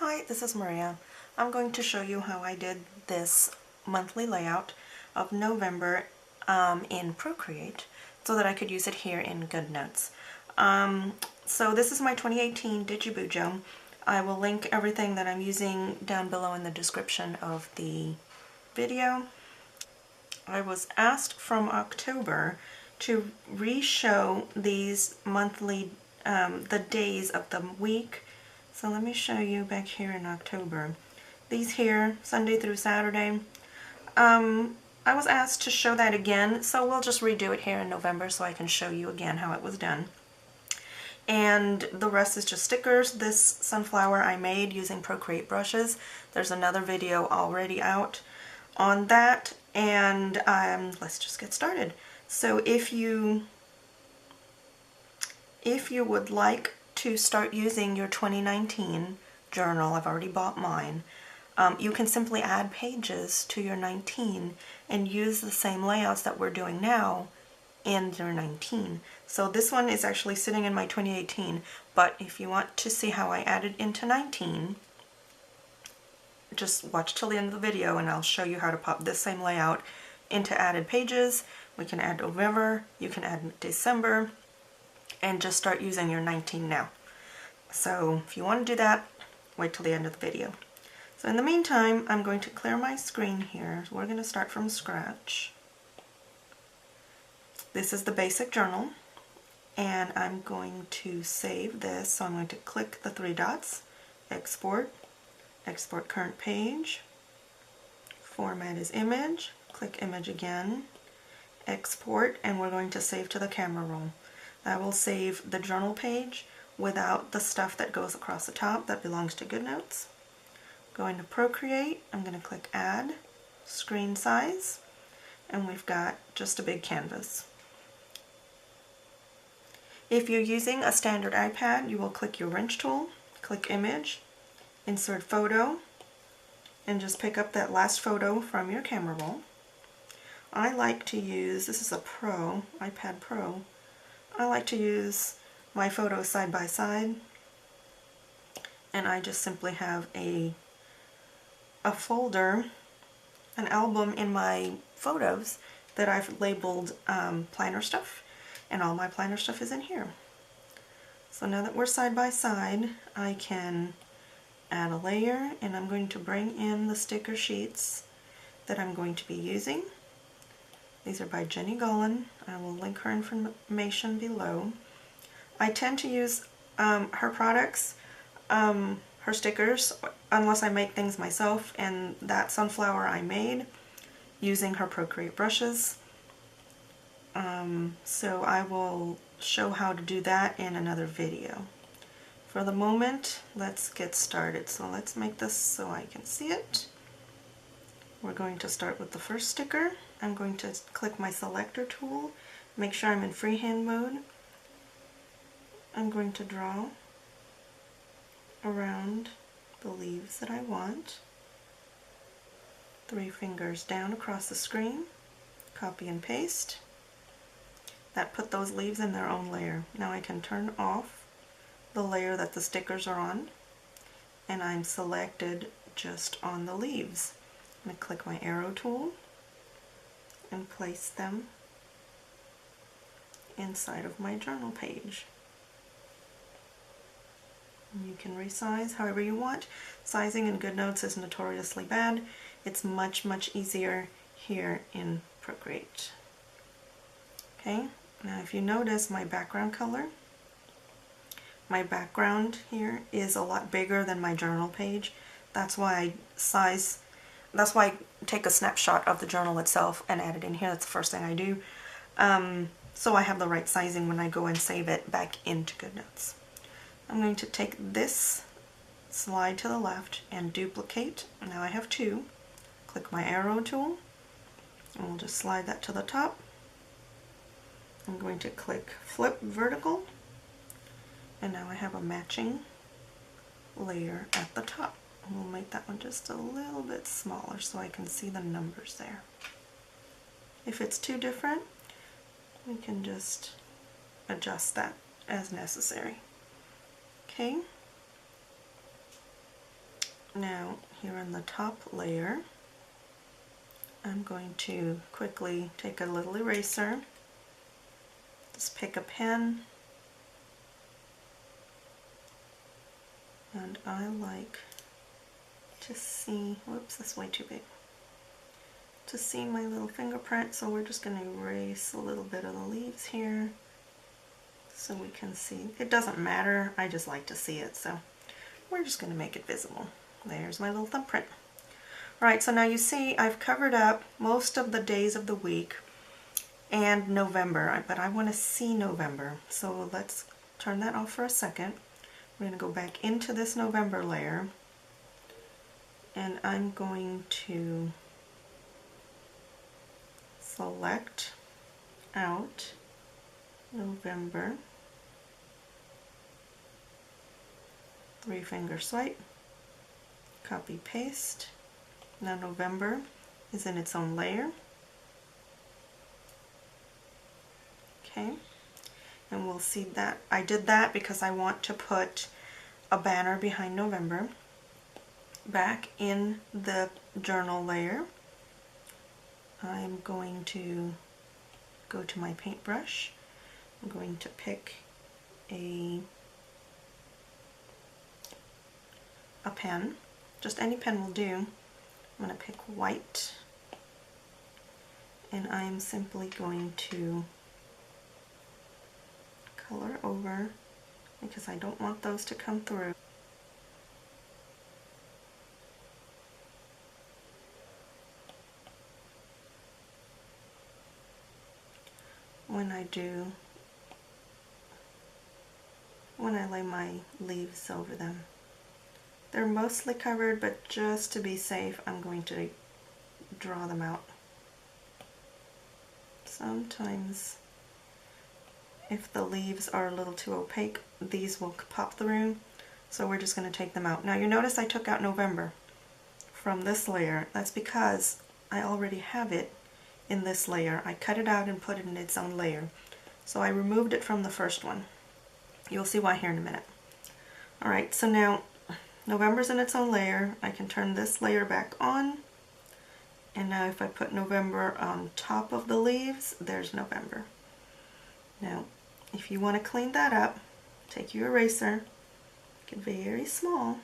Hi, this is Maria. I'm going to show you how I did this monthly layout of November in Procreate so that I could use it here in GoodNotes. So this is my 2018 DigiBujo. I will link everything that I'm using down below in the description of the video. I was asked from October to re-show these monthly, the days of the week. So let me show you back here in October. These here, Sunday through Saturday. I was asked to show that again, so we'll just redo it here in November so I can show you again how it was done. And the rest is just stickers. This sunflower I made using Procreate brushes. There's another video already out on that, and let's just get started. So if you would like to start using your 2019 journal, I've already bought mine, you can simply add pages to your 19 and use the same layouts that we're doing now in your 19. So this one is actually sitting in my 2018, but if you want to see how I added into 19, just watch till the end of the video and I'll show you how to pop this same layout into added pages. We can add November, you can add December, and just start using your 19 now. So if you want to do that, wait till the end of the video. So in the meantime, I'm going to clear my screen here. We're going to start from scratch. This is the basic journal, and I'm going to save this. So I'm going to click the three dots, export, export current page, format is image, click image again, export, and we're going to save to the camera roll. That will save the journal page without the stuff that goes across the top that belongs to GoodNotes. Going to Procreate, I'm going to click Add, Screen Size, and we've got just a big canvas. If you're using a standard iPad, you will click your wrench tool, click Image, insert Photo, and just pick up that last photo from your camera roll. I like to use, this is a Pro, iPad Pro, I like to use my photos side by side, and I just simply have a folder, an album in my photos that I've labeled planner stuff, and all my planner stuff is in here. So now that we're side by side, I can add a layer, and I'm going to bring in the sticker sheets that I'm going to be using. These are by Jenny Gollan. I will link her information below. I tend to use her products, her stickers, unless I make things myself, and that sunflower I made using her Procreate brushes. So I will show how to do that in another video. For the moment, let's get started. So let's make this so I can see it. We're going to start with the first sticker. I'm going to click my selector tool, make sure I'm in freehand mode. I'm going to draw around the leaves that I want. 3 fingers down across the screen, copy and paste. That put those leaves in their own layer. Now I can turn off the layer that the stickers are on, and I'm selected just on the leaves. I'm going to click my arrow tool and place them inside of my journal page. And you can resize however you want. Sizing in GoodNotes is notoriously bad. It's much, much easier here in Procreate. Okay, now if you notice my background color, my background here is a lot bigger than my journal page. That's why I take a snapshot of the journal itself and add it in here. That's the first thing I do. So I have the right sizing when I go and save it back into GoodNotes. I'm going to take this, slide to the left, and duplicate. Now I have 2. Click my arrow tool, and we'll just slide that to the top. I'm going to click flip vertical, and now I have a matching layer at the top. We'll make that one just a little bit smaller so I can see the numbers there. If it's too different, we can just adjust that as necessary. Okay. here on the top layer, I'm going to quickly take a little eraser, just pick a pen, and I like to see, whoops, that's way too big, to see my little fingerprint, so we're just going to erase a little bit of the leaves here so we can see. It doesn't matter, I just like to see it, so we're just going to make it visible. There's my little thumbprint. Alright, so now you see I've covered up most of the days of the week and November, but I want to see November, so let's turn that off for a second. We're going to go back into this November layer, and I'm going to select out November, 3-finger swipe, copy paste. Now November is in its own layer. Okay, and we'll see that I did that because I want to put a banner behind November. Back in the journal layer, I'm going to go to my paintbrush. I'm going to pick a pen, just any pen will do. I'm going to pick white, and I'm simply going to color over because I don't want those to come through. When I lay my leaves over them. They're mostly covered, but just to be safe, I'm going to draw them out. Sometimes, if the leaves are a little too opaque, these will pop through, so we're just going to take them out. Now you notice I took out November from this layer. That's because I already have it in this layer. I cut it out and put it in its own layer. So I removed it from the first one. You'll see why here in a minute. Alright, so now November's in its own layer. I can turn this layer back on. And now if I put November on top of the leaves, there's November. Now, if you want to clean that up, take your eraser, make it very small,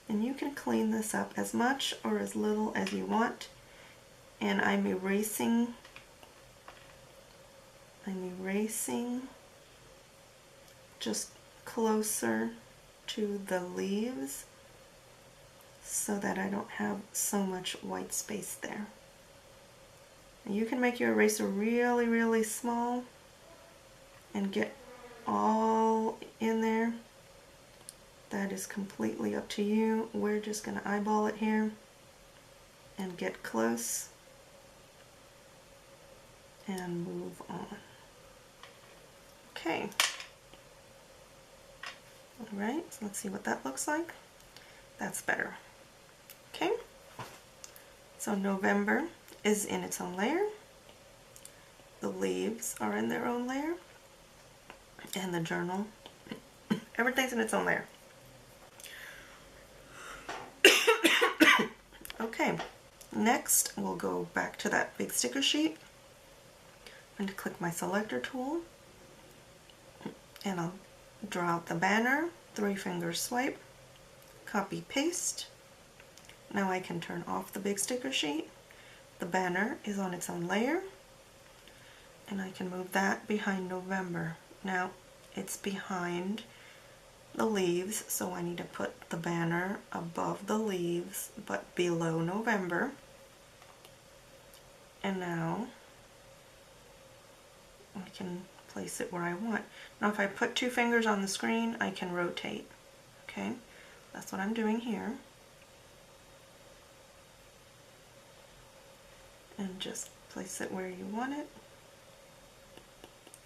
and you can clean this up as much or as little as you want. And I'm erasing just closer to the leaves so that I don't have so much white space there. And you can make your eraser really, really small and get all in there. That is completely up to you. We're just going to eyeball it here and get close and move on. Okay. Alright, so let's see what that looks like. That's better. Okay. So November is in its own layer. The leaves are in their own layer. And the journal, everything's in its own layer. Okay, next we'll go back to that big sticker sheet. I'm going to click my selector tool and I'll draw out the banner, 3-finger swipe, copy paste. Now I can turn off the big sticker sheet. The banner is on its own layer and I can move that behind November. Now it's behind the leaves, so I need to put the banner above the leaves but below November. And now I can place it where I want. Now if I put 2 fingers on the screen, I can rotate. Okay, that's what I'm doing here. And just place it where you want it.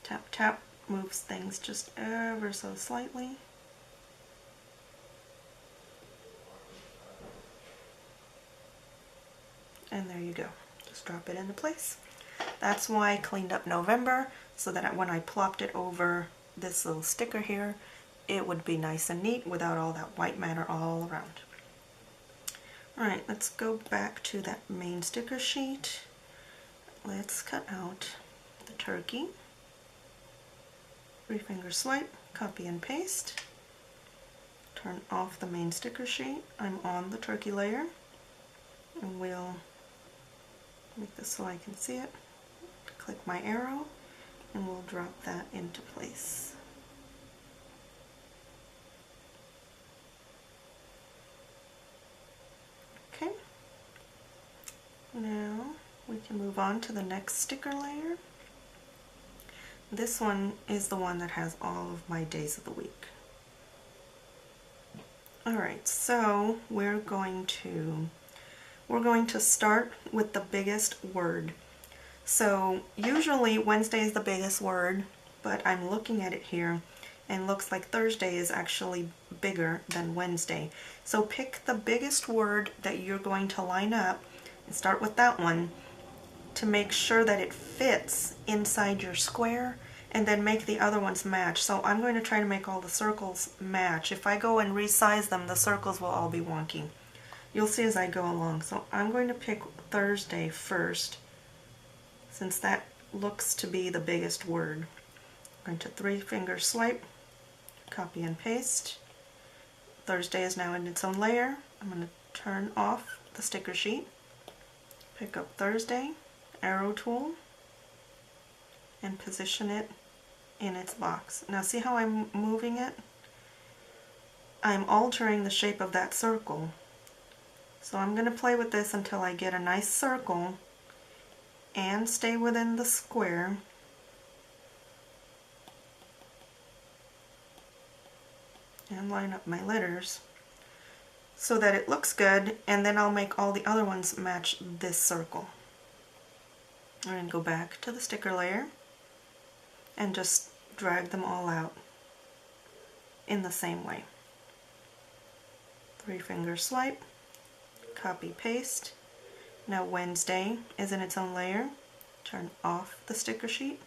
Tap, tap moves things just ever so slightly. And there you go. Just drop it into place. That's why I cleaned up November, so that when I plopped it over this little sticker here, it would be nice and neat without all that white matter all around. Alright, let's go back to that main sticker sheet. Let's cut out the turkey. 3-finger swipe, copy and paste. Turn off the main sticker sheet. I'm on the turkey layer, and we'll make this so I can see it. Click my arrow, and we'll drop that into place. Okay, now we can move on to the next sticker layer. This one is the one that has all of my days of the week. Alright, so we're going to start with the biggest word. So usually Wednesday is the biggest word, but I'm looking at it here and looks like Thursday is actually bigger than Wednesday. So pick the biggest word that you're going to line up and start with that one to make sure that it fits inside your square, and then make the other ones match. So I'm going to try to make all the circles match. If I go and resize them, the circles will all be wonky. You'll see as I go along. So I'm going to pick Thursday first, since that looks to be the biggest word. I'm going to 3-finger swipe, copy and paste. Thursday is now in its own layer. I'm going to turn off the sticker sheet, pick up Thursday, arrow tool, and position it in its box. Now see how I'm moving it? I'm altering the shape of that circle. So I'm going to play with this until I get a nice circle and stay within the square. And line up my letters so that it looks good, and then I'll make all the other ones match this circle. I'm going to go back to the sticker layer and just drag them all out in the same way. 3-finger swipe, copy paste. Now Wednesday is in its own layer. Turn off the sticker sheet.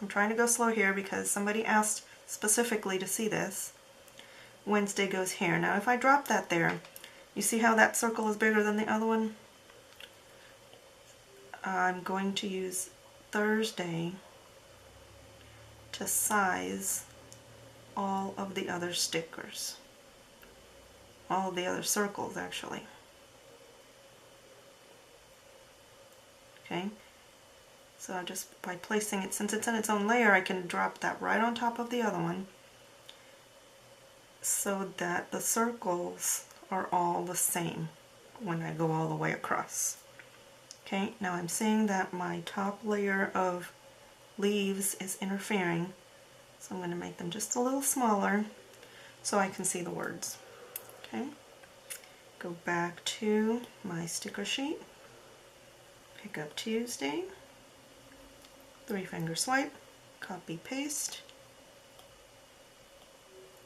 I'm trying to go slow here because somebody asked specifically to see this. Wednesday goes here. Now if I drop that there, you see how that circle is bigger than the other one? I'm going to use Thursday to size all of the other stickers. All of the other circles, actually. Okay, so just by placing it, since it's in its own layer, I can drop that right on top of the other one so that the circles are all the same when I go all the way across. Okay, now I'm seeing that my top layer of leaves is interfering, so I'm going to make them just a little smaller so I can see the words. Okay, go back to my sticker sheet, pick up Tuesday, 3-finger swipe, copy paste.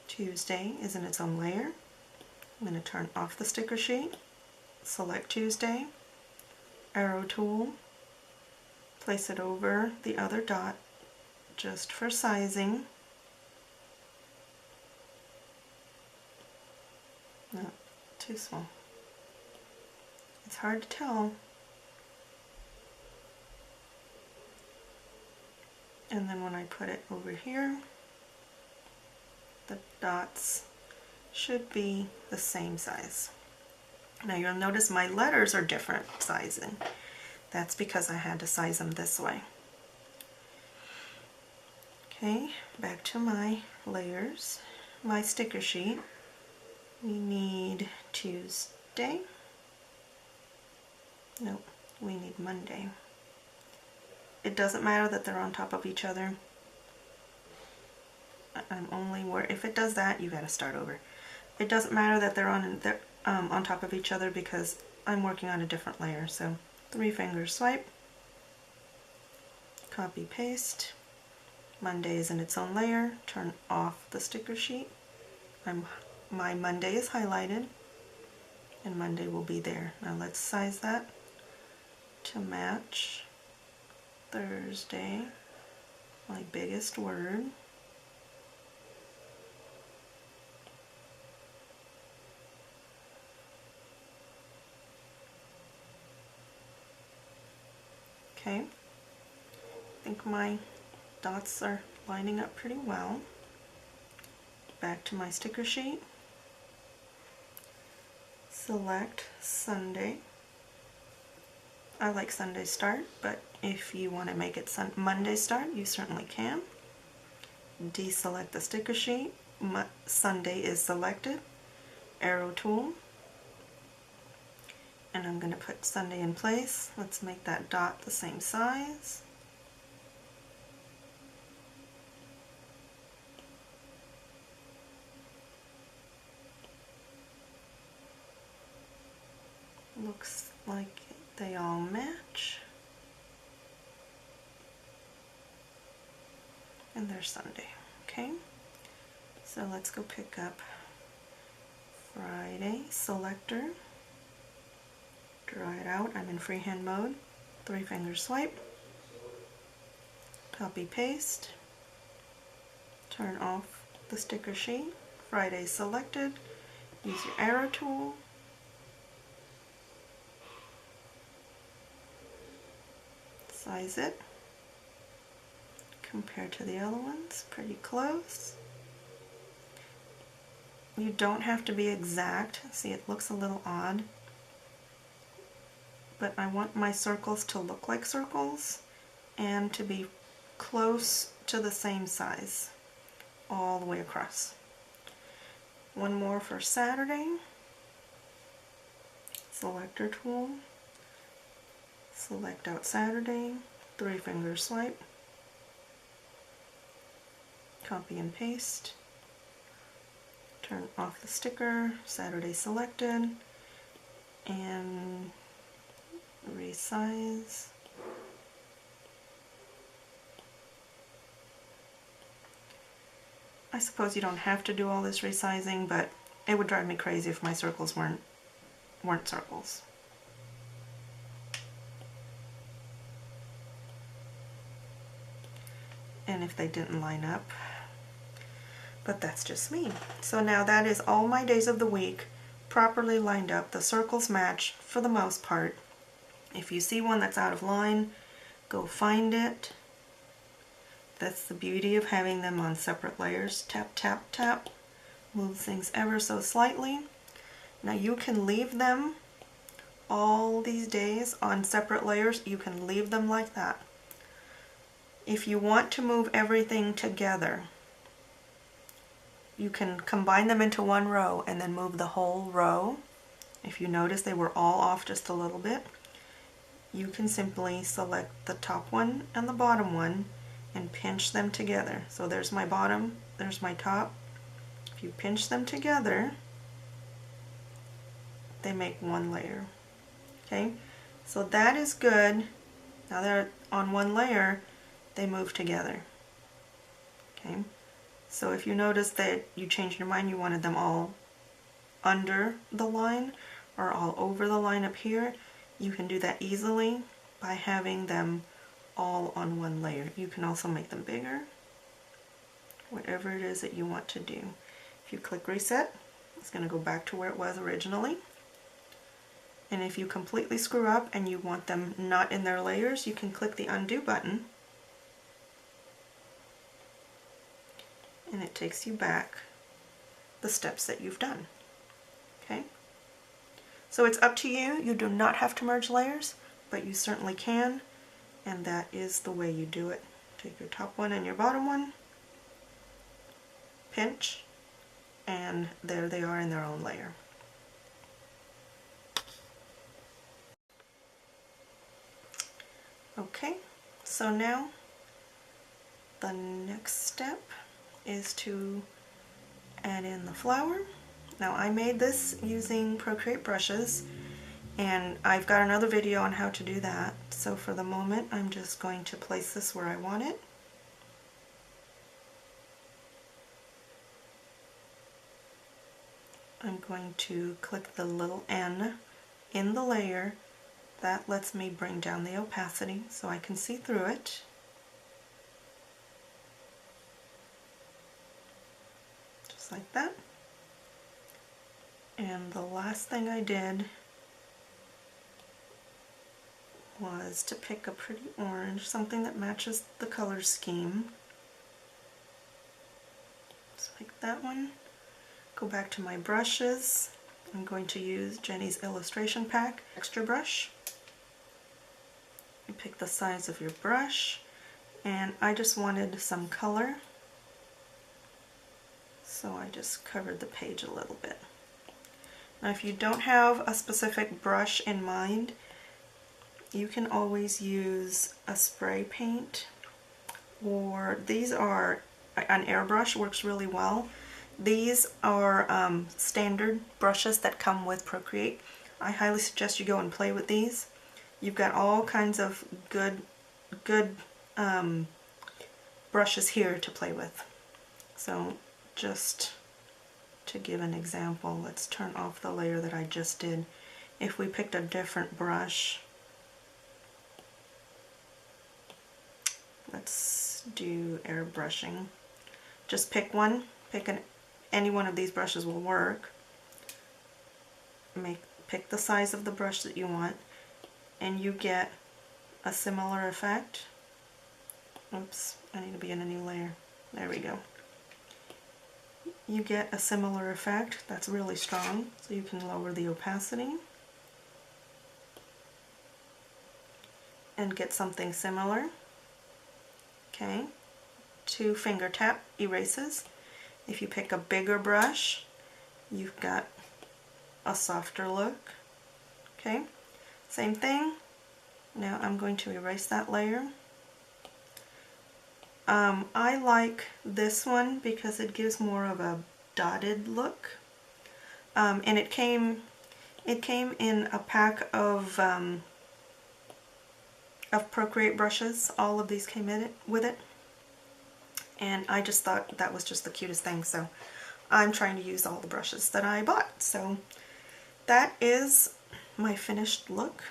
Tuesday is in its own layer. I'm going to turn off the sticker sheet, select Tuesday, arrow tool, place it over the other dot just for sizing. No, too small. It's hard to tell. And then when I put it over here, the dots should be the same size. Now you'll notice my letters are different sizing. That's because I had to size them this way. Okay, back to my layers, my sticker sheet. We need Tuesday. Nope, we need Monday. It doesn't matter that they're on top of each other. If it does that, you gotta start over. It doesn't matter that they're on top of each other because I'm working on a different layer. So 3-finger swipe, copy paste. Monday is in its own layer. Turn off the sticker sheet. My Monday is highlighted, and Monday will be there. Now let's size that to match Thursday, my biggest word. Okay, I think my dots are lining up pretty well. Back to my sticker sheet. Select Sunday. I like Sunday start, but if you want to make it Monday start, you certainly can. Deselect the sticker sheet. Sunday is selected. Arrow tool. And I'm going to put Sunday in place. Let's make that dot the same size. Looks like they all match. And there's Sunday. Okay, so let's go pick up Friday. Selector. Draw it out. I'm in freehand mode. 3-finger swipe. Copy paste. Turn off the sticker sheet. Friday selected. Use your arrow tool. Size it. Compared to the other ones, pretty close. You don't have to be exact. See, it looks a little odd. But I want my circles to look like circles and to be close to the same size all the way across. One more for Saturday. Selector tool. Select out Saturday. 3-finger swipe. Copy and paste. Turn off the sticker. Saturday selected. And resize. I suppose you don't have to do all this resizing, but it would drive me crazy if my circles weren't circles. And if they didn't line up. But that's just me. So now that is all my days of the week properly lined up. The circles match for the most part. If you see one that's out of line, go find it. That's the beauty of having them on separate layers. Tap, tap, tap. Move things ever so slightly. Now you can leave them all these days on separate layers. You can leave them like that. If you want to move everything together, you can combine them into one row and then move the whole row. If you notice they were all off just a little bit, you can simply select the top one and the bottom one and pinch them together. So there's my bottom, there's my top. If you pinch them together, they make one layer. Okay, so that is good. Now they're on one layer, they move together. Okay, so if you notice that you changed your mind, you wanted them all under the line or all over the line up here, you can do that easily by having them all on one layer. You can also make them bigger, whatever it is that you want to do. If you click reset, it's going to go back to where it was originally. And if you completely screw up and you want them not in their layers, you can click the undo button and it takes you back the steps that you've done. Okay? So it's up to you. You do not have to merge layers, but you certainly can, and that is the way you do it. Take your top one and your bottom one, pinch, and there they are in their own layer. Okay, so now the next step is to add in the flower. Now I made this using Procreate brushes, and I've got another video on how to do that. So for the moment I'm just going to place this where I want it. I'm going to click the little N in the layer. That lets me bring down the opacity so I can see through it. Just like that. And the last thing I did was to pick a pretty orange, something that matches the color scheme. So pick that one. Go back to my brushes. I'm going to use Jenny's illustration pack extra brush. You pick the size of your brush, and I just wanted some color, so I just covered the page a little bit. Now if you don't have a specific brush in mind, you can always use a spray paint, or these are, an airbrush works really well. These are standard brushes that come with Procreate. I highly suggest you go and play with these. You've got all kinds of good brushes here to play with. So just to give an example, let's turn off the layer that I just did. If we picked a different brush, let's do airbrushing. Just pick one, any one of these brushes will work. Pick the size of the brush that you want, and you get a similar effect. Oops, I need to be in a new layer. There we go. You get a similar effect that's really strong, so you can lower the opacity and get something similar. Okay, 2 finger tap erases. If you pick a bigger brush, you've got a softer look. Okay, same thing. Now I'm going to erase that layer. I like this one because it gives more of a dotted look, and it came in a pack of Procreate brushes. All of these came in with it, and I just thought that was just the cutest thing, so I'm trying to use all the brushes that I bought. So that is my finished look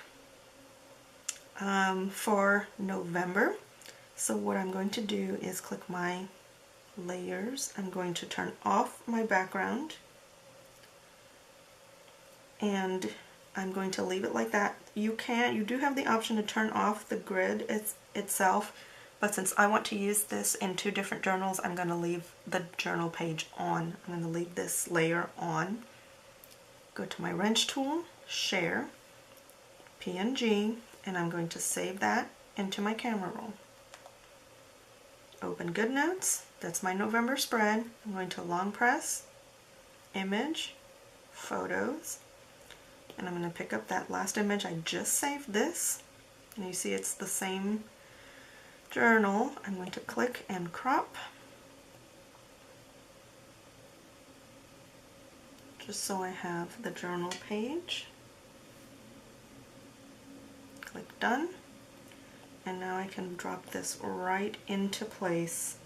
for November. So what I'm going to do is click my layers. I'm going to turn off my background, and I'm going to leave it like that. You do have the option to turn off the grid itself, but since I want to use this in 2 different journals, I'm going to leave the journal page on. I'm going to leave this layer on. Go to my wrench tool, share, PNG, and I'm going to save that into my camera roll. Open GoodNotes, that's my November spread. I'm going to long press, image, photos, and I'm going to pick up that last image I just saved this, and you see it's the same journal. I'm going to click and crop, just so I have the journal page. Click done. And now I can drop this right into place,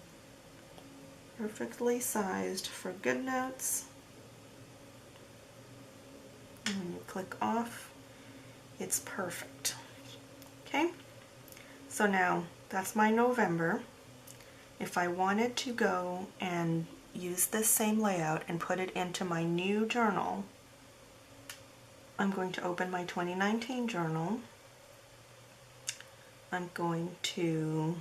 perfectly sized for GoodNotes. And when you click off, it's perfect. Okay, so now that's my November. If I wanted to go and use this same layout and put it into my new journal, I'm going to open my 2019 journal. I'm going to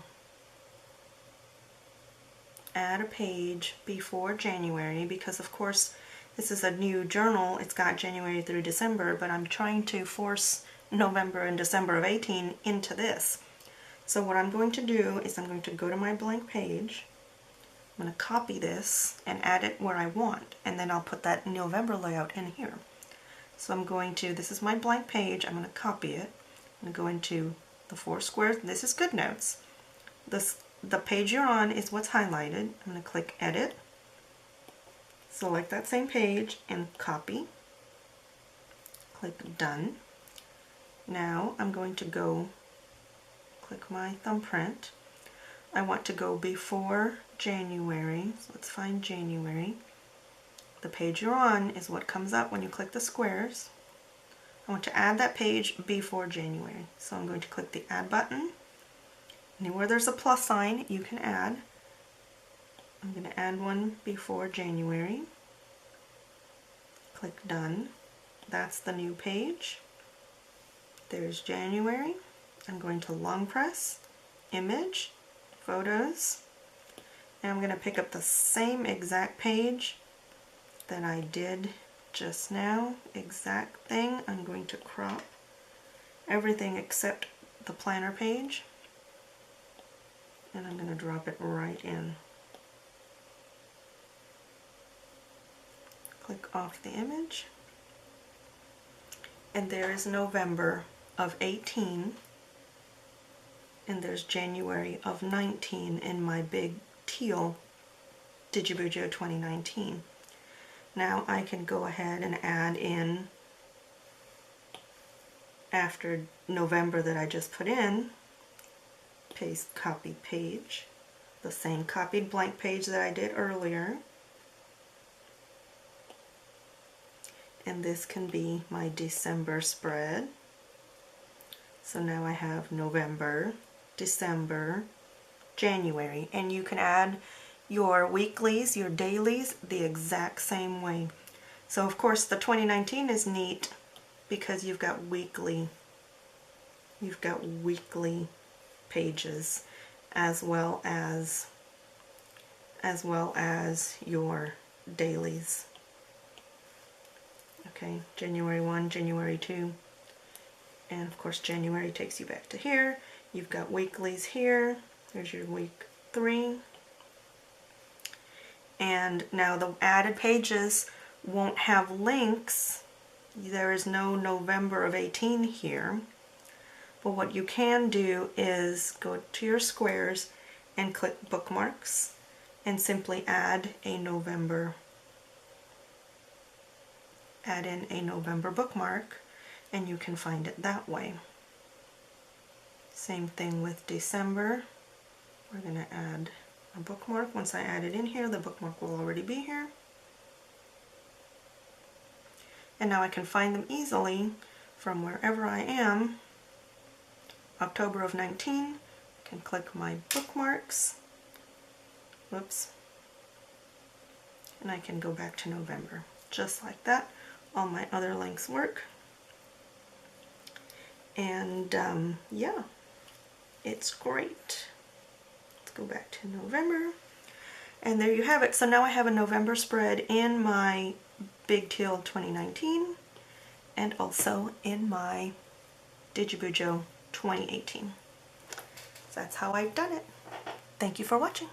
add a page before January, because of course this is a new journal. It's got January through December, but I'm trying to force November and December of 18 into this. So what I'm going to do is I'm going to go to my blank page. I'm going to copy this and add it where I want, and then I'll put that November layout in here. So I'm going to, this is my blank page, I'm going to copy it. I'm going to go into the 4 squares. This is GoodNotes. The page you're on is what's highlighted. I'm going to click Edit, select that same page, and copy. Click Done. Now I'm going to go click my thumbprint. I want to go before January, so let's find January. The page you're on is what comes up when you click the squares. I want to add that page before January, so I'm going to click the Add button. Anywhere there's a plus sign, you can add. I'm going to add one before January. Click Done. That's the new page. There's January, I'm going to long press, image, photos, and I'm going to pick up the same exact page that I did just now, exact thing. I'm going to crop everything except the planner page, and I'm going to drop it right in. Click off the image, and there is November of 18, and there's January of 19 in my big teal DigiBujo 2019. Now I can go ahead and add in, after November that I just put in, paste copy page, the same copied blank page that I did earlier. And this can be my December spread. So now I have November, December, January, and you can add your weeklies, your dailies the exact same way. So of course the 2019 is neat because you've got weekly pages as well as your dailies. Okay, January 1, January 2, and of course January takes you back to here. You've got weeklies here. There's your week 3. And now the added pages won't have links. There is no November of 18 here. But what you can do is go to your squares and click bookmarks and simply add in a November bookmark, and you can find it that way. Same thing with December. We're going to add a bookmark. Once I add it in here, the bookmark will already be here. And now I can find them easily from wherever I am. October of 19, I can click my bookmarks. Whoops. And I can go back to November. Just like that. All my other links work. And yeah, it's great. Let's go back to November. And there you have it. So now I have a November spread in my Big Teal 2019 and also in my DigiBujo 2018. So that's how I've done it. Thank you for watching.